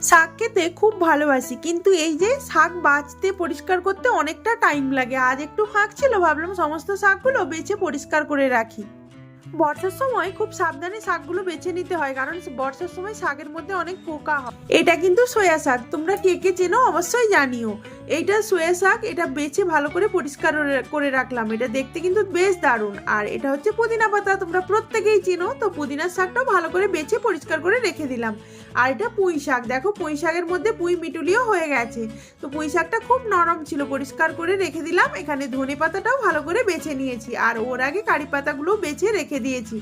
শাক খেতে খুব ভালোবাসি, কিন্তু এই যে শাক বাছতে পরিষ্কার করতে অনেকটা টাইম লাগে। আজ একটু ফাঁক ছিল, ভাবলাম সমস্ত শাকগুলো বেছে পরিষ্কার করে রাখি। বর্ষার সময় খুব সাবধানে শাকগুলো বেছে নিতে হয়, কারণ বর্ষার সময় শাকের মধ্যে অনেক পোকা হয়। এটা কিন্তু সয়া শাক, তোমরা কে কে চেনো অবশ্যই জানিও। এইটা সয়া শাক, এটা বেছে ভালো করে পরিষ্কার করে রাখলাম। এটা দেখতে কিন্তু বেশ দারুণ। আর এটা হচ্ছে পুদিনা পাতা, তোমরা প্রত্যেকেই চেনো। তো পুদিনার শাকটাও ভালো করে বেছে পরিষ্কার করে রেখে দিলাম। আর এটা পুঁই শাক, দেখো পুঁই শাকের মধ্যে পুঁই মিটুলিও হয়ে গেছে। তো পুঁই শাকটা খুব নরম ছিল, পরিষ্কার করে রেখে দিলাম। এখানে ধনে পাতাটাও ভালো করে বেছে নিয়েছি, আর ওর আগে কারি পাতাগুলো বেছে রেখে দিয়েছি।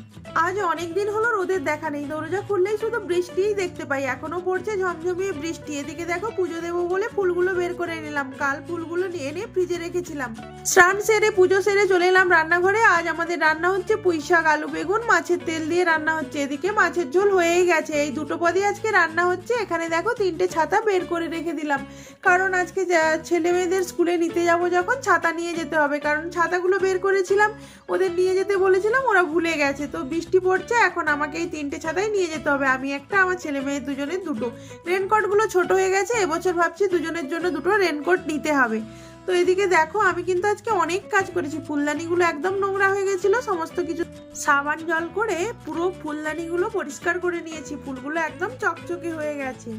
আজ অনেক দিন হলো রোদের দেখা নেই, দরজা খুললেই শুধু বৃষ্টিই দেখতে পাই। এখনো পড়ছে ঝমঝমিয়ে বৃষ্টি। এদিকে দেখো পুজো দেবো বলে ফুলগুলো বের করে নিলাম। কাল ফুলগুলো নিয়ে এনে ফ্রিজে রেখেছিলাম। স্নান সেরে পুজো সেরে চলে এলাম রান্নাঘরে। আজ আমাদের রান্না হচ্ছে পুঁই শাক, আলু বেগুন, মাছের তেল দিয়ে রান্না হচ্ছে। এদিকে মাছের ঝোল হয়েই গেছে। এই দুটো পদই আজকে রান্না হচ্ছে। এখানে দেখো 3টে ছাতা বের করে রেখে দিলাম, কারণ আজকে ছেলে মেয়েদের স্কুলে নিতে যাব যখন ছাতা নিয়ে যেতে হবে। কারণ ছাতাগুলো বের করেছিলাম, ওদের নিয়ে যেতে বলেছিলাম, ওরা ভুলে গেছে। তো বৃষ্টি পড়ছে, এখন আমাকে এই 3টে ছাতাই নিয়ে যেতে হবে। আমি একটা, আমার ছেলে মেয়ে দুজনের দুটো। রেনকোটগুলো ছোট হয়ে গেছে, এবছর ভাবছি দুজনের জন্য দুটো রেনকোট নিতে হবে। তো এদিকে দেখো আমি কিন্তু আজকে অনেক কাজ করেছি। ফুলদানিগুলো একদম নোংরা হয়ে গেছিল, সমস্ত কিছু সাবান জল করে পুরো ফুলদানিগুলো পরিষ্কার করে নিয়েছি। ফুলগুলো একদম চকচকে হয়ে গেছে।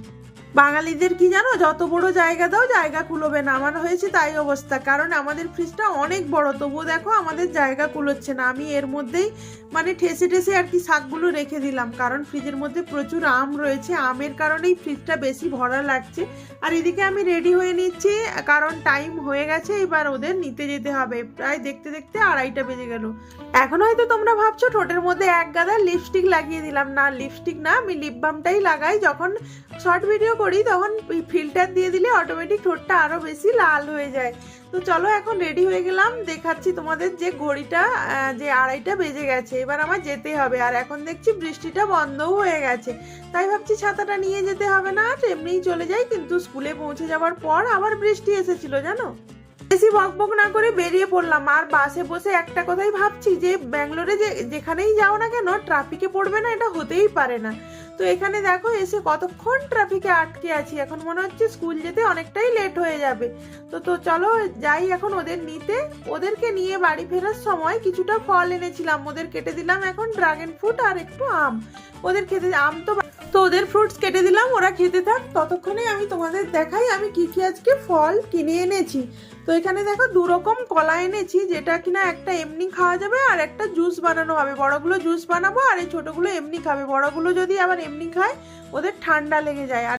বাঙালিদের কি জানো, যত বড় জায়গা দাও জায়গা কুলোবে না। আমার হয়েছে তাই অবস্থা, কারণ আমাদের ফ্রিজটা অনেক বড়, তবুও দেখো আমাদের জায়গা কুলোচ্ছে না। আমি এর মধ্যেই মানে ঠেসে ঠেসে আর কি শাকগুলো রেখে দিলাম, কারণ ফ্রিজের মধ্যে প্রচুর আম রয়েছে। আমের কারণেই ফ্রিজটা বেশি ভরা লাগছে। আর এদিকে আমি রেডি হয়ে নিচ্ছি, কারণ টাইম হয়ে গেছে, এবার ওদের নিতে যেতে হবে। প্রায় দেখতে দেখতে 2:30 বেজে গেল। এখন হয়তো তোমরা ভাবছো ঠোঁটের মধ্যে এক গাদা লিপস্টিক লাগিয়ে দিলাম। না, লিপস্টিক না, আমি লিপ বামটাই লাগাই। যখন শর্ট ভিডিও করি তখন ফিল্টার দিয়ে দিলে অটোমেটিক ঠোঁটটা আরো বেশি লাল হয়ে যায়। তো চলো এখন রেডি হয়ে গেলাম। দেখাচ্ছি তোমাদের যে ঘড়িটা যে 2:30 বেজে গেছে, এবার আমার যেতে হবে। আর এখন দেখছি বৃষ্টিটা বন্ধও হয়ে গেছে, তাই ভাবছি ছাতাটা নিয়ে যেতে হবে না, আর এমনিই চলে যাই। কিন্তু স্কুলে পৌঁছে যাওয়ার পর আবার বৃষ্টি এসেছিল জানো। বেশি বকবক না করে বেরিয়ে পড়লাম। আর বাসে বসে একটা কথাই ভাবছি, যে ব্যাঙ্গালোরে যেখানেই যাও না কেন ট্রাফিকে পড়বে না, এটা হতেই পারে না। তো এখানে দেখো এসে কতক্ষণ ট্রাফিকে আটকে আছি। এখন মনে হচ্ছে স্কুল যেতে অনেকটাই লেট হয়ে যাবে। তো চলো যাই এখন ওদের নিতে। ওদেরকে নিয়ে বাড়ি ফেরার সময় কিছুটা ফল এনেছিলাম, ওদের কেটে দিলাম এখন ড্রাগন ফ্রুট আর একটু আম। ওদের খেতে আম তো ওদের ফ্রুটস কেটে দিলাম, ওরা খেতে থাক। ততক্ষণে আমি তোমাদের দেখাই আমি কি কি আজকে ফল কিনে এনেছি। তো এখানে দেখো 2 রকম কলা এনেছি, যেটা কিনা একটা এমনি খাওয়া যাবে আর একটা জুস বানানো হবে। বড়গুলো জুস বানাবো আর এই ছোটগুলো এমনি খাবে। বড়গুলো যদি আবার এমনি খায় ওদের ঠান্ডা লেগে যায়।